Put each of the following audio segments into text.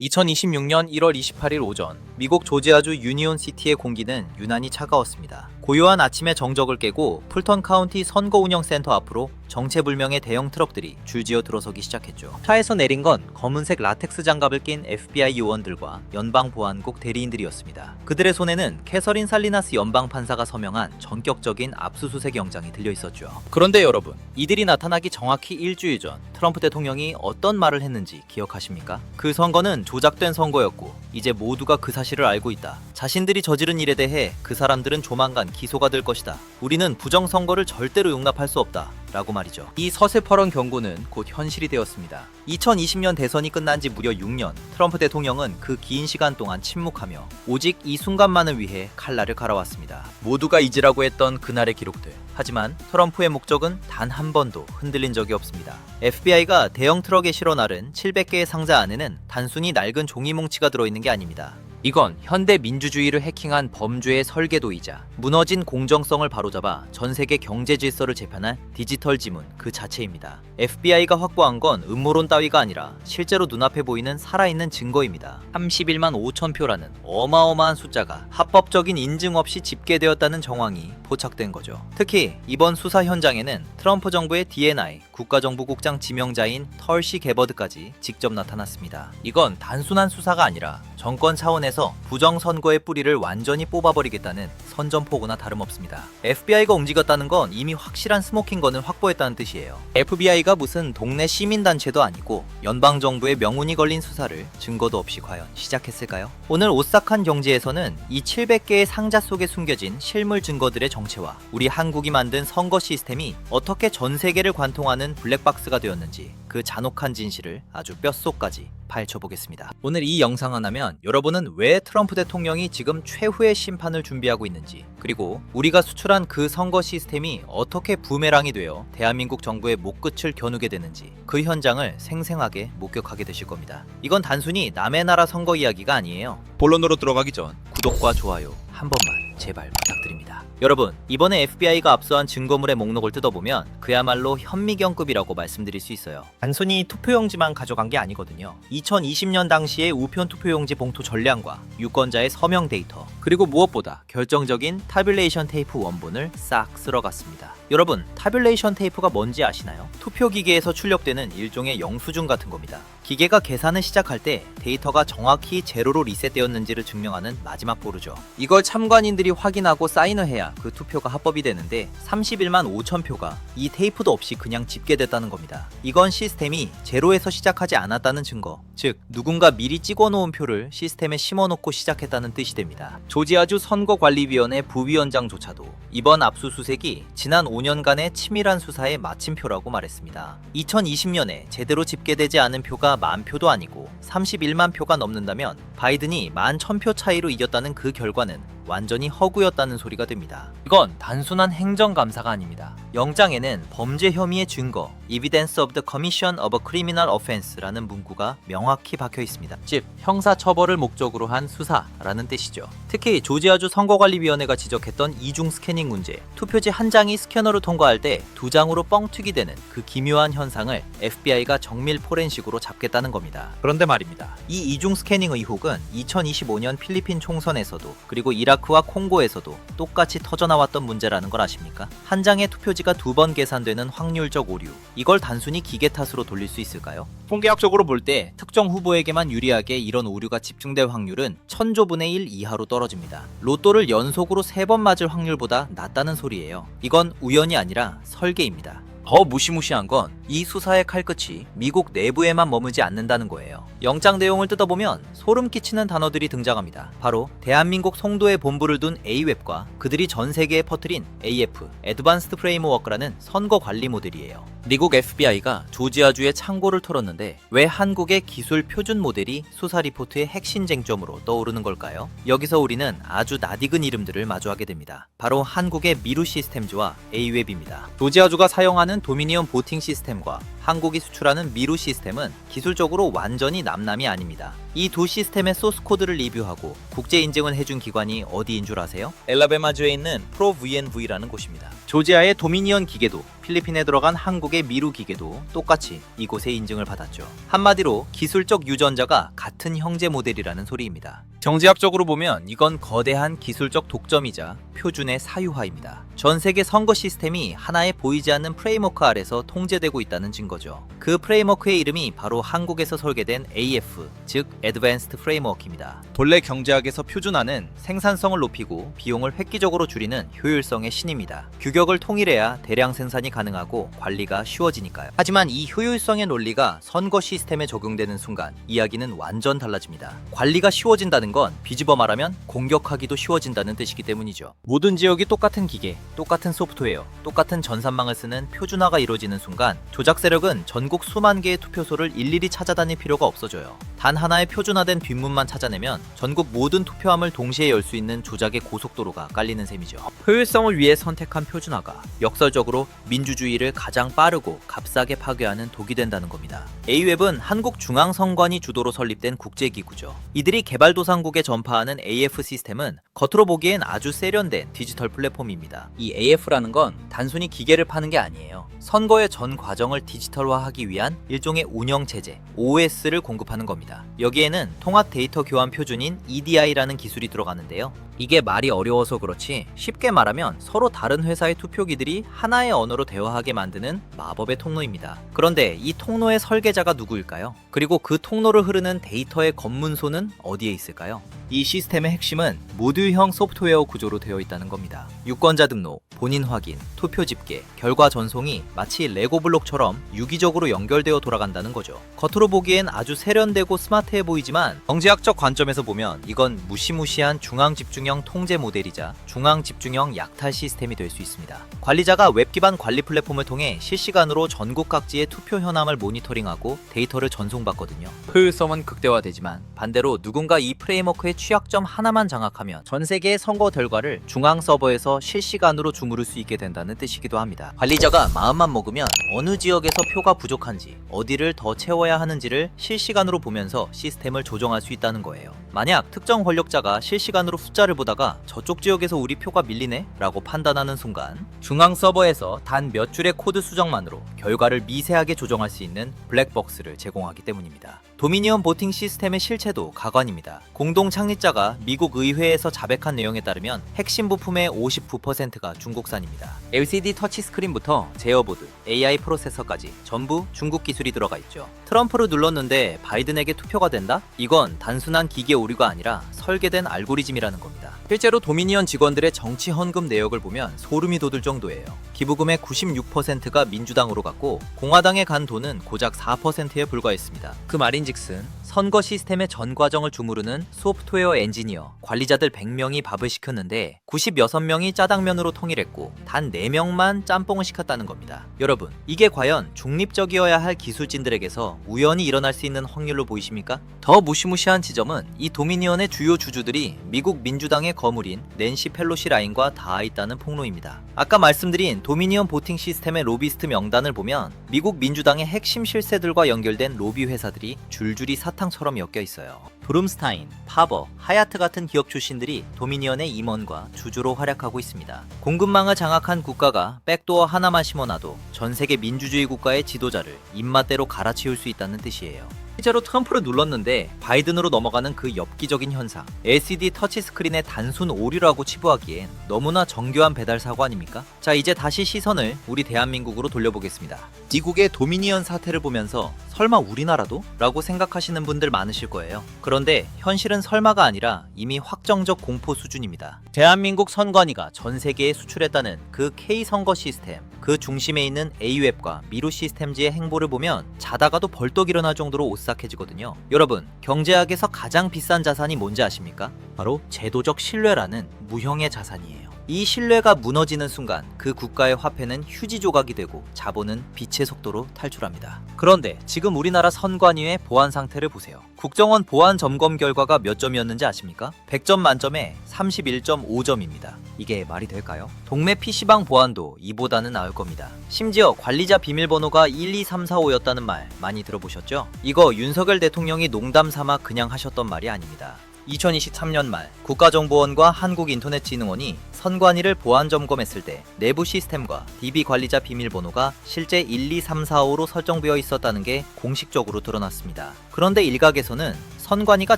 2026년 1월 28일 오전 미국 조지아주 유니온시티의 공기는 유난히 차가웠습니다. 고요한 아침의 정적을 깨고 풀턴 카운티 선거운영센터 앞으로 정체불명의 대형 트럭들이 줄지어 들어서기 시작했죠. 차에서 내린 건 검은색 라텍스 장갑을 낀 FBI 요원들과 연방보안국 대리인들이었습니다. 그들의 손에는 캐서린 살리나스 연방판사가 서명한 전격적인 압수수색 영장이 들려 있었죠. 그런데 여러분, 이들이 나타나기 정확히 일주일 전 트럼프 대통령이 어떤 말을 했는지 기억하십니까? 그 선거는 조작된 선거였고 이제 모두가 그 사실을 알고 있다. 자신들이 저지른 일에 대해 그 사람들은 조만간 기소가 될 것이다. 우리는 부정선거를 절대로 용납할 수 없다. 라고 말이죠. 이 서슬퍼런 경고는 곧 현실이 되었습니다. 2020년 대선이 끝난 지 무려 6년, 트럼프 대통령은 그 긴 시간 동안 침묵하며 오직 이 순간만을 위해 칼날을 갈아왔습니다. 모두가 잊으라고 했던 그날의 기록들. 하지만 트럼프의 목적은 단 한 번도 흔들린 적이 없습니다. FBI가 대형 트럭에 실어 나른 700개의 상자 안에는 단순히 낡은 종이 뭉치가 들어있는 게 아닙니다. 이건 현대 민주주의를 해킹한 범죄의 설계도이자 무너진 공정성을 바로잡아 전 세계 경제 질서를 재편한 디지털 지문 그 자체입니다. FBI가 확보한 건 음모론 따위가 아니라 실제로 눈앞에 보이는 살아있는 증거입니다. 31만 5천 표라는 어마어마한 숫자가 합법적인 인증 없이 집계되었다는 정황이 포착된 거죠. 특히 이번 수사 현장에는 트럼프 정부의 DNI 국가정보국장 지명자인 털시 게버드까지 직접 나타났습니다. 이건 단순한 수사가 아니라 정권 차원에서 부정선거의 뿌리를 완전히 뽑아버리겠다는 선전포고나 다름없습니다. FBI가 움직였다는 건 이미 확실한 스모킹건을 확보했다는 뜻이에요. FBI가 무슨 동네 시민단체도 아니고 연방정부의 명운이 걸린 수사를 증거도 없이 과연 시작했을까요? 오늘 오싹한 경제에서는 이 700개의 상자 속에 숨겨진 실물 증거들의 정체와 우리 한국이 만든 선거 시스템이 어떻게 전 세계를 관통하는 블랙박스가 되었는지 그 잔혹한 진실을 아주 뼛속까지 파헤쳐보겠습니다. 오늘 이 영상 하나면 여러분은 왜 트럼프 대통령이 지금 최후의 심판을 준비하고 있는지, 그리고 우리가 수출한 그 선거 시스템이 어떻게 부메랑이 되어 대한민국 정부의 목끝을 겨누게 되는지 그 현장을 생생하게 목격하게 되실 겁니다. 이건 단순히 남의 나라 선거 이야기가 아니에요. 본론으로 들어가기 전 구독과 좋아요 한 번만 제발 부탁드립니다. 여러분, 이번에 FBI가 압수한 증거물의 목록을 뜯어보면 그야말로 현미경급이라고 말씀드릴 수 있어요. 단순히 투표용지만 가져간 게 아니거든요. 2020년 당시의 우편 투표용지 봉투 전량과 유권자의 서명 데이터, 그리고 무엇보다 결정적인 타뷸레이션 테이프 원본을 싹 쓸어갔습니다. 여러분, 타뷸레이션 테이프가 뭔지 아시나요? 투표기계에서 출력되는 일종의 영수증 같은 겁니다. 기계가 계산을 시작할 때 데이터가 정확히 제로로 리셋되었는지를 증명하는 마지막 보루죠. 이걸 참관인들이 확인하고 사인을 해야 그 투표가 합법이 되는데 31만 5천 표가 이 테이프도 없이 그냥 집계됐다는 겁니다. 이건 시스템이 제로에서 시작하지 않았다는 증거, 즉 누군가 미리 찍어놓은 표를 시스템에 심어놓고 시작했다는 뜻이 됩니다. 조지아주 선거관리위원회 부위원장조차도 이번 압수수색이 지난 5년간의 치밀한 수사의 마침표라고 말했습니다. 2020년에 제대로 집계되지 않은 표가 10,000표도 아니고 31만 표가 넘는다면 바이든이 11,000표 차이로 이겼다는 그 결과는 완전히 허구였다는 소리가 됩니다. 이건 단순한 행정감사가 아닙니다. 영장에는 범죄 혐의의 증거, Evidence of the Commission of a Criminal Offense라는 문구가 명확히 박혀 있습니다. 즉, 형사 처벌을 목적으로 한 수사라는 뜻이죠. 특히 조지아주 선거관리위원회가 지적했던 이중 스캐닝 문제, 투표지 한 장이 스캐너로 통과할 때 두 장으로 뻥튀기 되는 그 기묘한 현상을 FBI가 정밀 포렌식으로 잡겠다는 겁니다. 그런데 말입니다. 이 이중 스캐닝 의혹은 2025년 필리핀 총선에서도, 그리고 이라크와 콩고에서도 똑같이 터져나왔던 문제라는 걸 아십니까? 한 장의 투표지가 2번 계산되는 확률적 오류, 이걸 단순히 기계 탓으로 돌릴 수 있을까요? 통계학적으로 볼 때 특정 후보에게만 유리하게 이런 오류가 집중될 확률은 1000조분의 1 이하로 떨어집니다. 로또를 연속으로 3번 맞을 확률보다 낮다는 소리예요. 이건 우연이 아니라 설계입니다. 더 무시무시한 건 이 수사의 칼끝이 미국 내부에만 머무지 않는다는 거예요. 영장 내용을 뜯어보면 소름 끼치는 단어들이 등장합니다. 바로 대한민국 송도에 본부를 둔 A웹과 그들이 전 세계에 퍼뜨린 AF, Advanced Framework라는 선거 관리 모델이에요. 미국 FBI가 조지아주의 창고를 털었는데 왜 한국의 기술 표준 모델이 수사 리포트의 핵심 쟁점으로 떠오르는 걸까요? 여기서 우리는 아주 낯익은 이름들을 마주하게 됩니다. 바로 한국의 미루 시스템즈와 A웹입니다. 조지아주가 사용하는 도미니언 보팅 시스템과 한국이 수출하는 미루 시스템은 기술적으로 완전히 남남이 아닙니다. 이 두 시스템의 소스 코드를 리뷰하고 국제 인증을 해준 기관이 어디인 줄 아세요? 엘라베마주에 있는 ProVNV라는 곳입니다. 조지아의 도미니언 기계도 필리핀에 들어간 한국의 미루 기계도 똑같이 이곳의 인증을 받았죠. 한마디로 기술적 유전자가 같은 형제 모델이라는 소리입니다. 정치학적으로 보면 이건 거대한 기술적 독점이자 표준의 사유화입니다. 전 세계 선거 시스템이 하나의 보이지 않는 프레임워크 아래서 통제되고 있다는 증거죠. 그 프레임워크의 이름이 바로 한국에서 설계된 AF, 즉 Advanced Framework입니다. 본래 경제학에서 표준화는 생산성을 높이고 비용을 획기적으로 줄이는 효율성의 신입니다. 규격을 통일해야 대량 생산이 가능하고 관리가 쉬워지니까요. 하지만 이 효율성의 논리가 선거 시스템에 적용되는 순간 이야기는 완전 달라집니다. 관리가 쉬워진다는 건 비집어 말하면 공격하기도 쉬워진다는 뜻이기 때문이죠. 모든 지역이 똑같은 기계, 똑같은 소프트웨어, 똑같은 전산망을 쓰는 표준화가 이루어지는 순간 조작 세력은 전국 수만 개의 투표소를 일일이 찾아다닐 필요가 없어져요. 단 하나의 표준화된 뒷문만 찾아내면 전국 모든 투표함을 동시에 열 수 있는 조작의 고속도로가 깔리는 셈이죠. 효율성을 위해 선택한 표준화가 역설적으로 민주주의를 가장 빠르고 값싸게 파괴하는 독이 된다는 겁니다. A웹은 한국중앙선관위 주도로 설립된 국제기구죠. 이들이 개발도상국에 전파하는 AF 시스템은 겉으로 보기엔 아주 세련된 디지털 플랫폼입니다. 이 AF라는 건 단순히 기계를 파는 게 아니에요. 선거의 전 과정을 디지털화하기 위한 일종의 운영체제, OS를 공급하는 겁니다. 여기에는 통합 데이터 교환 표준인 EDI라는 기술이 들어가는데요. 이게 말이 어려워서 그렇지 쉽게 말하면 서로 다른 회사의 투표기들이 하나의 언어로 대화하게 만드는 마법의 통로입니다. 그런데 이 통로의 설계자가 누구일까요? 그리고 그 통로를 흐르는 데이터의 검문소는 어디에 있을까요? 이 시스템의 핵심은 모듈형 소프트웨어 구조로 되어 있다는 겁니다. 유권자 등록, 본인 확인, 투표 집계, 결과 전송이 마치 레고 블록처럼 유기적으로 연결되어 돌아간다는 거죠. 겉으로 보기엔 아주 세련되고 스마트해 보이지만 경제학적 관점에서 보면 이건 무시무시한 중앙집중형 통제 모델이자 중앙집중형 약탈 시스템이 될 수 있습니다. 관리자가 웹 기반 관리 플랫폼을 통해 실시간으로 전국 각지의 투표 현황을 모니터링하고 데이터를 전송받거든요. 효율성은 극대화되지만 반대로 누군가 이 프레임워크의 취약점 하나만 장악하면 전 세계의 선거 결과를 중앙 서버에서 실시간으로 주무를 수 있게 된다는 뜻이기도 합니다. 관리자가 마음만 먹으면 어느 지역에서 표가 부족한지 어디를 더 채워야 하는지를 실시간으로 보면서 시스템을 조정할 수 있다는 거예요. 만약 특정 권력자가 실시간으로 숫자를 보다가 저쪽 지역에서 우리 표가 밀리네? 라고 판단하는 순간 중앙 서버에서 단 몇 줄의 코드 수정만으로 결과를 미세하게 조정할 수 있는 블랙박스를 제공하기 때문입니다. 도미니언 보팅 시스템의 실체도 가관입니다. 공동 창립자가 미국 의회에서 자백한 내용에 따르면 핵심 부품의 59%가 중국산입니다. LCD 터치스크린부터 제어보드, AI 프로세서까지 전부 중국 기술이 들어가 있죠. 트럼프를 눌렀는데 바이든에게 투표가 된다? 이건 단순한 기계 오류가 아니라 설계된 알고리즘이라는 겁니다. 실제로 도미니언 직원들의 정치 헌금 내역을 보면 소름이 돋을 정도예요. 기부금의 96%가 민주당으로 갔고 공화당에 간 돈은 고작 4%에 불과했습니다. 그 말인즉슨 선거 시스템의 전 과정을 주무르는 소프트웨어 엔지니어, 관리자들 100명이 밥을 시켰는데 96명이 짜장면으로 통일했고 단 4명만 짬뽕을 시켰다는 겁니다. 여러분, 이게 과연 중립적이어야 할 기술진들에게서 우연히 일어날 수 있는 확률로 보이십니까? 더 무시무시한 지점은 이 도미니언의 주요 주주들이 미국 민주당의 거물인 낸시 펠로시 라인과 닿아 있다는 폭로입니다. 아까 말씀드린 도미니언 보팅 시스템의 로비스트 명단을 보면 미국 민주당의 핵심 실세들과 연결된 로비 회사들이 줄줄이 사탕처럼 엮여 있어요. 브룸스타인, 파버, 하야트 같은 기업 출신들이 도미니언의 임원과 주주로 활약하고 있습니다. 공급망을 장악한 국가가 백도어 하나만 심어놔도 전 세계 민주주의 국가의 지도자를 입맛대로 갈아치울 수 있다는 뜻이에요. 실제로 트럼프를 눌렀는데 바이든으로 넘어가는 그 엽기적인 현상, LCD 터치스크린의 단순 오류라고 치부하기엔 너무나 정교한 배달 사고 아닙니까? 자, 이제 다시 시선을 우리 대한민국으로 돌려보겠습니다. 미국의 도미니언 사태를 보면서 설마 우리나라도? 라고 생각하시는 분들 많으실 거예요. 그런데 현실은 설마가 아니라 이미 확정적 공포 수준입니다. 대한민국 선관위가 전 세계에 수출했다는 그 K선거 시스템, 그 중심에 있는 A웹과 미루 시스템즈의 행보를 보면 자다가도 벌떡 일어날 정도로 오싹해지거든요. 여러분, 경제학에서 가장 비싼 자산이 뭔지 아십니까? 바로 제도적 신뢰라는 무형의 자산이에요. 이 신뢰가 무너지는 순간 그 국가의 화폐는 휴지 조각이 되고 자본은 빛의 속도로 탈출합니다. 그런데 지금 우리나라 선관위의 보안 상태를 보세요. 국정원 보안 점검 결과가 몇 점이었는지 아십니까? 100점 만점에 31.5점입니다. 이게 말이 될까요? 동네 PC방 보안도 이보다는 나을 겁니다. 심지어 관리자 비밀번호가 12345였다는 말 많이 들어보셨죠? 이거 윤석열 대통령이 농담 삼아 그냥 하셨던 말이 아닙니다. 2023년 말 국가정보원과 한국인터넷진흥원이 선관위를 보안 점검했을 때 내부 시스템과 DB 관리자 비밀번호가 실제 12345로 설정되어 있었다는 게 공식적으로 드러났습니다. 그런데 일각에서는 선관위가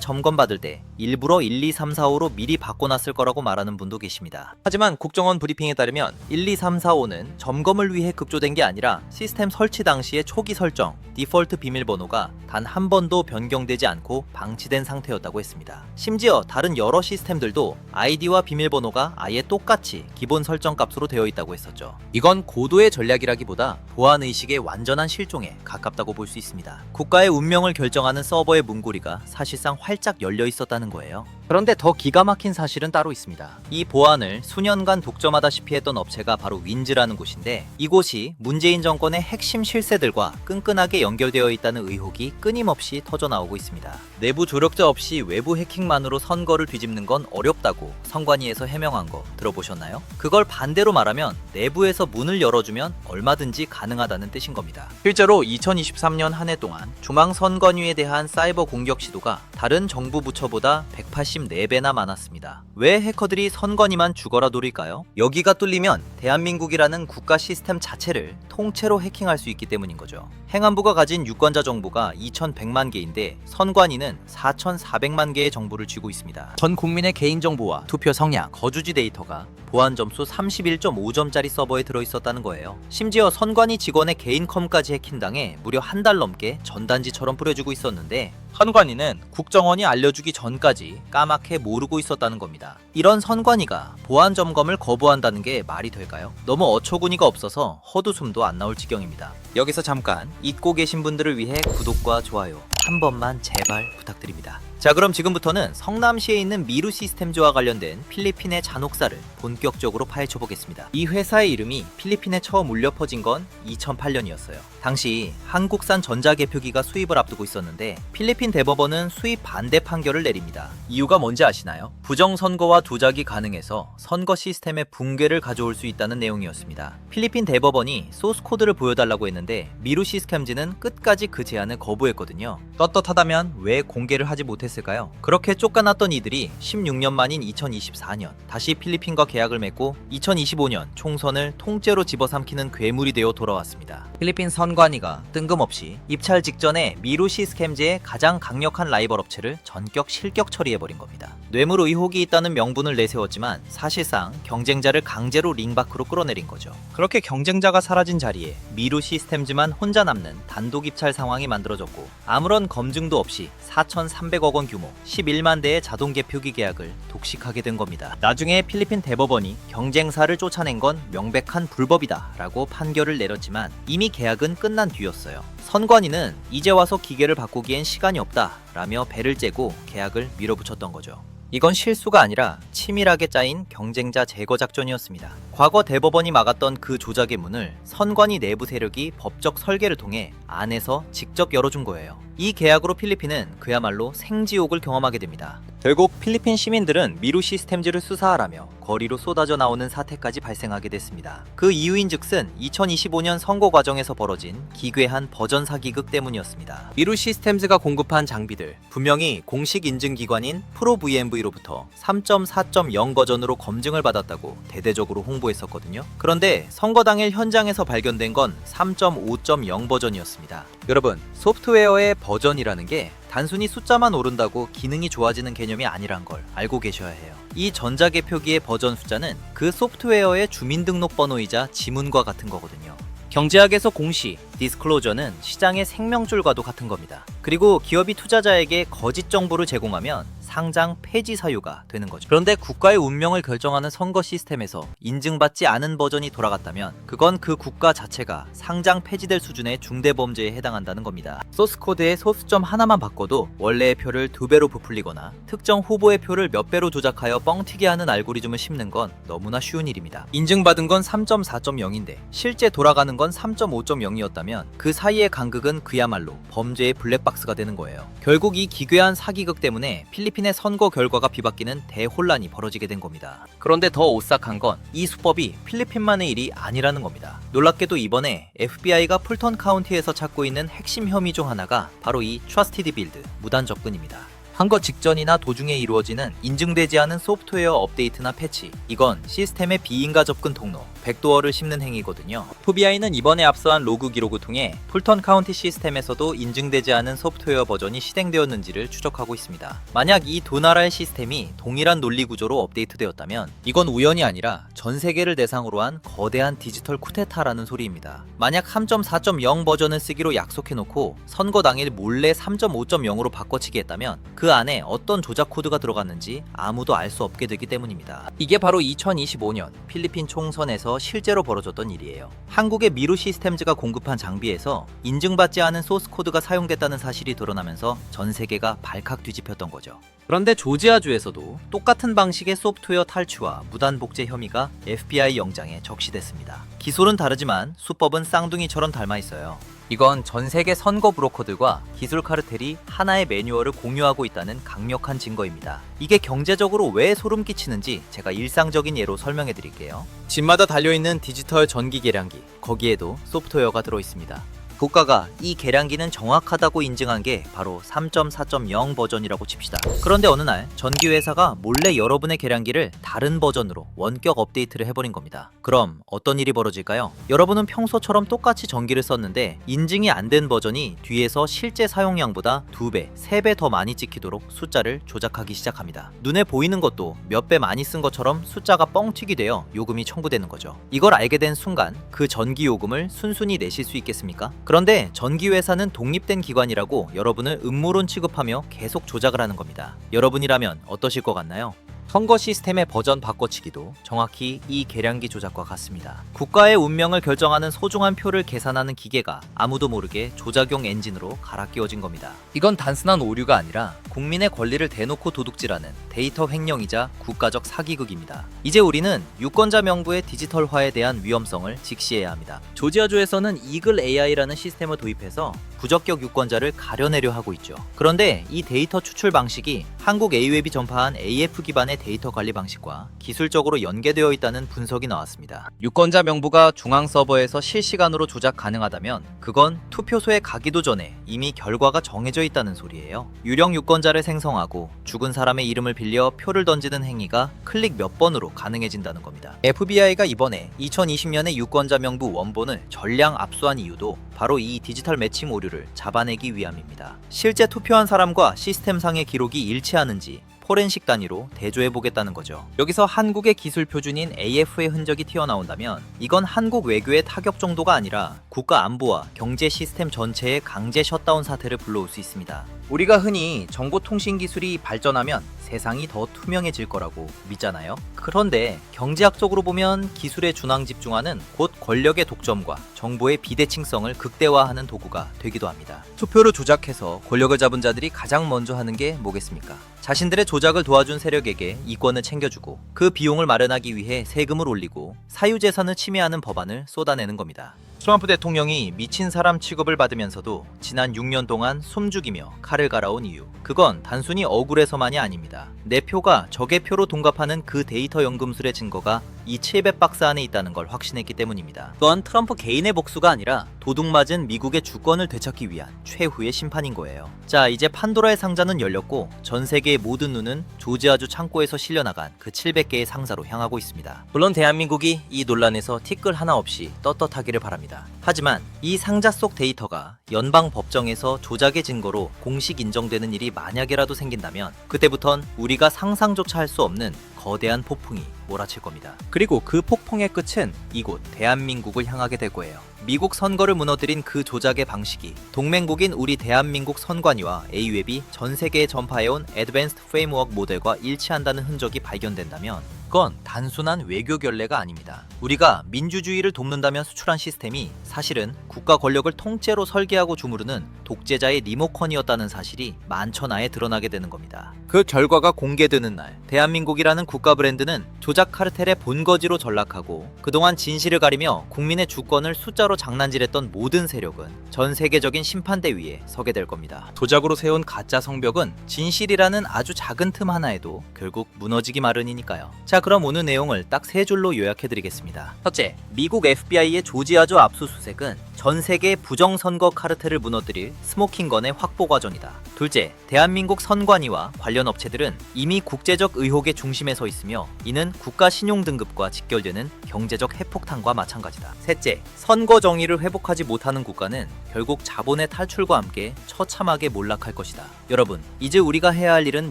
점검받을 때 일부러 12345로 미리 바꿔놨을 거라고 말하는 분도 계십니다. 하지만 국정원 브리핑에 따르면 12345는 점검을 위해 급조된 게 아니라 시스템 설치 당시의 초기 설정, 디폴트 비밀번호가 단 한 번도 변경되지 않고 방치된 상태였다고 했습니다. 심지어 다른 여러 시스템들도 아이디와 비밀번호가 아예 똑같이 기본 설정 값으로 되어 있다고 했었죠. 이건 고도의 전략이라기보다 보안의식의 완전한 실종에 가깝다고 볼 수 있습니다. 국가의 운명을 결정하는 서버의 문고리가 사실상 활짝 열려 있었다는 거예요. 그런데 더 기가 막힌 사실은 따로 있습니다. 이 보안을 수년간 독점하다시피 했던 업체가 바로 윈즈라는 곳인데, 이곳이 문재인 정권의 핵심 실세들과 끈끈하게 연결되어 있다는 의혹이 끊임없이 터져나오고 있습니다. 내부 조력자 없이 외부 해킹만으로 선거를 뒤집는 건 어렵다고 선관위에서 해명한 거 들어보셨나요? 그걸 반대로 말하면 내부에서 문을 열어주면 얼마든지 가능하다는 뜻인 겁니다. 실제로 2023년 한 해 동안 중앙선관위에 대한 사이버 공격 시도가 다른 정부 부처보다 184배나 많았습니다. 왜 해커들이 선관위만 죽어라 노릴까요? 여기가 뚫리면 대한민국이라는 국가 시스템 자체를 통째로 해킹할 수 있기 때문인 거죠. 행안부가 가진 유권자 정보가 2100만 개인데 선관위는 4400만 개의 정보를 쥐고 있습니다. 전 국민의 개인정보와 투표 성향, 거주지 데이터가 보안 점수 31.5점짜리 서버에 들어있었다는 거예요. 심지어 선관위 직원의 개인 컴까지 해킹당해 무려 한 달 넘게 전단지처럼 뿌려주고 있었는데, 선관위는 국정원이 알려주기 전까지 까맣게 모르고 있었다는 겁니다. 이런 선관위가 보안 점검을 거부한다는 게 말이 될까요? 너무 어처구니가 없어서 헛웃음도 안 나올 지경입니다. 여기서 잠깐 잊고 계신 분들을 위해 구독과 좋아요 한 번만 제발 부탁드립니다. 자, 그럼 지금부터는 성남시에 있는 미루 시스템즈와 관련된 필리핀의 잔혹사를 본격적으로 파헤쳐 보겠습니다. 이 회사의 이름이 필리핀에 처음 울려 퍼진 건 2008년이었어요. 당시 한국산 전자개표기가 수입을 앞두고 있었는데 필리핀 대법원은 수입 반대 판결을 내립니다. 이유가 뭔지 아시나요? 부정선거와 조작이 가능해서 선거 시스템의 붕괴를 가져올 수 있다는 내용이었습니다. 필리핀 대법원이 소스코드를 보여달라고 했는데 미루 시스템즈는 끝까지 그 제안을 거부했거든요. 떳떳하다면 왜 공개를 하지 못했을까요? 그렇게 쫓겨났던 이들이 16년 만인 2024년 다시 필리핀과 계약을 맺고 2025년 총선을 통째로 집어삼키는 괴물이 되어 돌아왔습니다. 필리핀 선관위가 뜬금없이 입찰 직전에 미루 시스템즈의 가장 강력한 라이벌 업체를 전격 실격 처리해버린 겁니다. 뇌물 의혹이 있다는 명분을 내세웠지만 사실상 경쟁자를 강제로 링 밖으로 끌어내린 거죠. 그렇게 경쟁자가 사라진 자리에 미루 시스템즈만 혼자 남는 단독 입찰 상황이 만들어졌고, 아무런 검증도 없이 4,300억 원 규모 11만 대의 자동 개표기 계약을 독식하게 된 겁니다. 나중에 필리핀 대법원이 경쟁사를 쫓아낸 건 명백한 불법이다 라고 판결을 내렸지만 이미 계약은 끝난 뒤였어요. 선관위는 이제 와서 기계를 바꾸기엔 시간이 없다 라며 배를 째고 계약을 밀어붙였던 거죠. 이건 실수가 아니라 치밀하게 짜인 경쟁자 제거 작전이었습니다. 과거 대법원이 막았던 그 조작의 문을 선관위 내부 세력이 법적 설계를 통해 안에서 직접 열어준 거예요. 이 계약으로 필리핀은 그야말로 생지옥을 경험하게 됩니다. 결국 필리핀 시민들은 미루 시스템즈를 수사하라며 거리로 쏟아져 나오는 사태까지 발생하게 됐습니다. 그 이유인즉슨 2025년 선거 과정에서 벌어진 기괴한 버전 사기극 때문이었습니다. 미루 시스템즈가 공급한 장비들 분명히 공식 인증 기관인 프로VMV로부터 3.4.0 버전으로 검증을 받았다고 대대적으로 홍보했었거든요. 그런데 선거 당일 현장에서 발견된 건 3.5.0 버전이었습니다. 여러분, 소프트웨어의 버전이라는 게 단순히 숫자만 오른다고 기능이 좋아지는 개념이 아니란 걸 알고 계셔야 해요. 이 전자개표기의 버전 숫자는 그 소프트웨어의 주민등록번호이자 지문과 같은 거거든요. 경제학에서 공시, 디스클로저는 시장의 생명줄과도 같은 겁니다. 그리고 기업이 투자자에게 거짓 정보를 제공하면 상장 폐지 사유가 되는 거죠. 그런데 국가의 운명을 결정하는 선거 시스템에서 인증받지 않은 버전이 돌아갔다면 그건 그 국가 자체가 상장 폐지될 수준의 중대범죄에 해당한다는 겁니다. 소스코드의 소수점 하나만 바꿔도 원래의 표를 2배로 부풀리거나 특정 후보의 표를 몇 배로 조작하여 뻥튀기 하는 알고리즘을 심는 건 너무나 쉬운 일입니다. 인증받은 건 3.4.0인데 실제 돌아가는 건 3.5.0이었다면 그 사이의 간극은 그야말로 범죄의 블랙박스가 되는 거예요. 결국 이 기괴한 사기극 때문에 필리핀의 선거 결과가 뒤바뀌는 대혼란이 벌어지게 된 겁니다. 그런데 더 오싹한 건 이 수법이 필리핀만의 일이 아니라는 겁니다. 놀랍게도 이번에 FBI가 풀턴 카운티에서 찾고 있는 핵심 혐의 중 하나가 바로 이 트러스티드 빌드, 무단 접근입니다. 선거 직전이나 도중에 이루어지는 인증되지 않은 소프트웨어 업데이트나 패치, 이건 시스템의 비인가 접근 통로, 백도어를 씹는 행위거든요. FBI는 이번에 압수한 로그 기록을 통해 풀턴 카운티 시스템에서도 인증되지 않은 소프트웨어 버전이 실행되었는지를 추적하고 있습니다. 만약 이 두 나라의 시스템이 동일한 논리 구조로 업데이트되었다면 이건 우연이 아니라 전 세계를 대상으로 한 거대한 디지털 쿠데타라는 소리입니다. 만약 3.4.0 버전을 쓰기로 약속해놓고 선거 당일 몰래 3.5.0으로 바꿔치기 했다면 그 안에 어떤 조작 코드가 들어갔는지 아무도 알 수 없게 되기 때문입니다. 이게 바로 2025년 필리핀 총선에서 실제로 벌어졌던 일이에요. 한국의 미루 시스템즈가 공급한 장비에서 인증받지 않은 소스 코드가 사용됐다는 사실이 드러나면서 전 세계가 발칵 뒤집혔던 거죠. 그런데 조지아주에서도 똑같은 방식의 소프트웨어 탈취와 무단 복제 혐의가 FBI 영장에 적시됐습니다. 기술은 다르지만 수법은 쌍둥이처럼 닮아 있어요. 이건 전 세계 선거 브로커들과 기술 카르텔이 하나의 매뉴얼을 공유하고 있다는 강력한 증거입니다. 이게 경제적으로 왜 소름 끼치는지 제가 일상적인 예로 설명해 드릴게요. 집마다 달려있는 디지털 전기 계량기, 거기에도 소프트웨어가 들어있습니다. 국가가 이 계량기는 정확하다고 인증한 게 바로 3.4.0 버전이라고 칩시다. 그런데 어느 날 전기회사가 몰래 여러분의 계량기를 다른 버전으로 원격 업데이트를 해버린 겁니다. 그럼 어떤 일이 벌어질까요? 여러분은 평소처럼 똑같이 전기를 썼는데 인증이 안 된 버전이 뒤에서 실제 사용량보다 2배, 3배 더 많이 찍히도록 숫자를 조작하기 시작합니다. 눈에 보이는 것도 몇 배 많이 쓴 것처럼 숫자가 뻥튀기 되어 요금이 청구되는 거죠. 이걸 알게 된 순간 그 전기 요금을 순순히 내실 수 있겠습니까? 그런데 전기회사는 독립된 기관이라고 여러분을 음모론 취급하며 계속 조작을 하는 겁니다. 여러분이라면 어떠실 것 같나요? 선거 시스템의 버전 바꿔치기도 정확히 이 계량기 조작과 같습니다. 국가의 운명을 결정하는 소중한 표를 계산하는 기계가 아무도 모르게 조작용 엔진으로 갈아 끼워진 겁니다. 이건 단순한 오류가 아니라 국민의 권리를 대놓고 도둑질하는 데이터 횡령이자 국가적 사기극입니다. 이제 우리는 유권자 명부의 디지털화에 대한 위험성을 직시해야 합니다. 조지아주에서는 이글 AI라는 시스템을 도입해서 부적격 유권자를 가려내려 하고 있죠. 그런데 이 데이터 추출 방식이 한국 A웹이 전파한 AF 기반의 데이터 관리 방식과 기술적으로 연계되어 있다는 분석이 나왔습니다. 유권자 명부가 중앙 서버에서 실시간으로 조작 가능하다면 그건 투표소에 가기도 전에 이미 결과가 정해져 있다는 소리예요. 유령 유권자를 생성하고 죽은 사람의 이름을 빌려 표를 던지는 행위가 클릭 몇 번으로 가능해진다는 겁니다. FBI가 이번에 2020년의 유권자 명부 원본을 전량 압수한 이유도 바로 이 디지털 매칭 오류를 잡아내기 위함입니다. 실제 투표한 사람과 시스템상의 기록이 일치하는지 포렌식 단위로 대조해보겠다는 거죠. 여기서 한국의 기술 표준인 AF의 흔적이 튀어나온다면 이건 한국 외교의 타격 정도가 아니라 국가 안보와 경제 시스템 전체의 강제 셧다운 사태를 불러올 수 있습니다. 우리가 흔히 정보통신 기술이 발전하면 세상이 더 투명해질 거라고 믿잖아요. 그런데 경제학적으로 보면 기술에 준항 집중하는 곧 권력의 독점과 정보의 비대칭성을 극대화하는 도구가 되기도 합니다. 투표를 조작해서 권력을 잡은 자들이 가장 먼저 하는 게 뭐겠습니까? 자신들의 조작을 도와준 세력에게 이권을 챙겨주고 그 비용을 마련하기 위해 세금을 올리고 사유재산을 침해하는 법안을 쏟아내는 겁니다. 트럼프 대통령이 미친 사람 취급을 받으면서도 지난 6년 동안 숨죽이며 칼을 갈아온 이유, 그건 단순히 억울해서만이 아닙니다. 내 표가 적의 표로 동갑하는 그 데이터 연금술의 증거가 이 700박스 안에 있다는 걸 확신했기 때문입니다. 또한 트럼프 개인의 복수가 아니라 도둑맞은 미국의 주권을 되찾기 위한 최후의 심판인 거예요. 자, 이제 판도라의 상자는 열렸고 전 세계의 모든 눈은 조지아주 창고에서 실려나간 그 700개의 상자로 향하고 있습니다. 물론 대한민국이 이 논란에서 티끌 하나 없이 떳떳하기를 바랍니다. 하지만 이 상자 속 데이터가 연방 법정에서 조작의 증거로 공식 인정되는 일이 만약에라도 생긴다면 그때부턴 우리가 상상조차 할 수 없는 거대한 폭풍이 몰아칠 겁니다. 그리고 그 폭풍의 끝은 이곳 대한민국을 향하게 될 거예요. 미국 선거를 무너뜨린 그 조작의 방식이 동맹국인 우리 대한민국 선관위와 A웹이 전 세계에 전파해온 애드밴스드 프레임워크 모델과 일치한다는 흔적이 발견된다면 그건 단순한 외교 결례가 아닙니다. 우리가 민주주의를 돕는다며 수출한 시스템이 사실은 국가 권력을 통째로 설계하고 주무르는 독재자의 리모컨이었다는 사실이 만천하에 드러나게 되는 겁니다. 그 결과가 공개되는 날 대한민국이라는 국가 브랜드는 조작 카르텔의 본거지로 전락하고 그동안 진실을 가리며 국민의 주권을 숫자로 장난질했던 모든 세력은 전 세계적인 심판대 위에 서게 될 겁니다. 조작으로 세운 가짜 성벽은 진실이라는 아주 작은 틈 하나에도 결국 무너지기 마련이니까요. 자, 그럼 오늘 내용을 딱 3줄로 요약해드리겠습니다. 첫째, 미국 FBI의 조지아주 압수수색은 전 세계 부정선거 카르텔을 무너뜨릴 스모킹건의 확보 과정이다. 둘째, 대한민국 선관위와 관련 업체들은 이미 국제적 의혹의 중심에 서 있으며 이는 국가 신용 등급과 직결되는 경제적 핵폭탄과 마찬가지다. 셋째, 선거 정의를 회복하지 못하는 국가는 결국 자본의 탈출과 함께 처참하게 몰락할 것이다. 여러분, 이제 우리가 해야 할 일은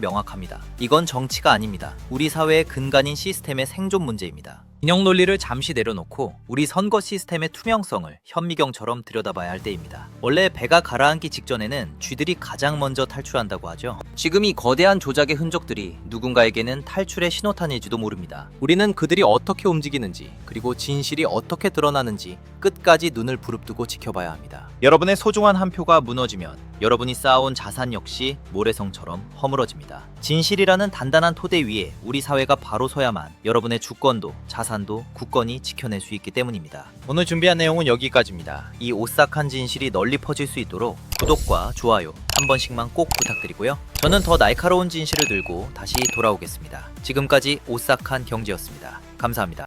명확합니다. 이건 정치가 아닙니다. 우리 사회의 근간인 시스템의 생존 문제입니다. 진영 논리를 잠시 내려놓고 우리 선거 시스템의 투명성을 현미경처럼 들여다봐야 할 때입니다. 원래 배가 가라앉기 직전에는 쥐들이 가장 먼저 탈출한다고 하죠. 지금 이 거대한 조작의 흔적들이 누군가에게는 탈출의 신호탄일지도 모릅니다. 우리는 그들이 어떻게 움직이는지 그리고 진실이 어떻게 드러나는지 끝까지 눈을 부릅뜨고 지켜봐야 합니다. 여러분의 소중한 한 표가 무너지면 여러분이 쌓아온 자산 역시 모래성처럼 허물어집니다. 진실이라는 단단한 토대 위에 우리 사회가 바로 서야만 여러분의 주권도 자산도 굳건히 지켜낼 수 있기 때문입니다. 오늘 준비한 내용은 여기까지입니다. 이 오싹한 진실이 널리 퍼질 수 있도록 구독과 좋아요 한 번씩만 꼭 부탁드리고요. 저는 더 날카로운 진실을 들고 다시 돌아오겠습니다. 지금까지 오싹한 경제였습니다. 감사합니다.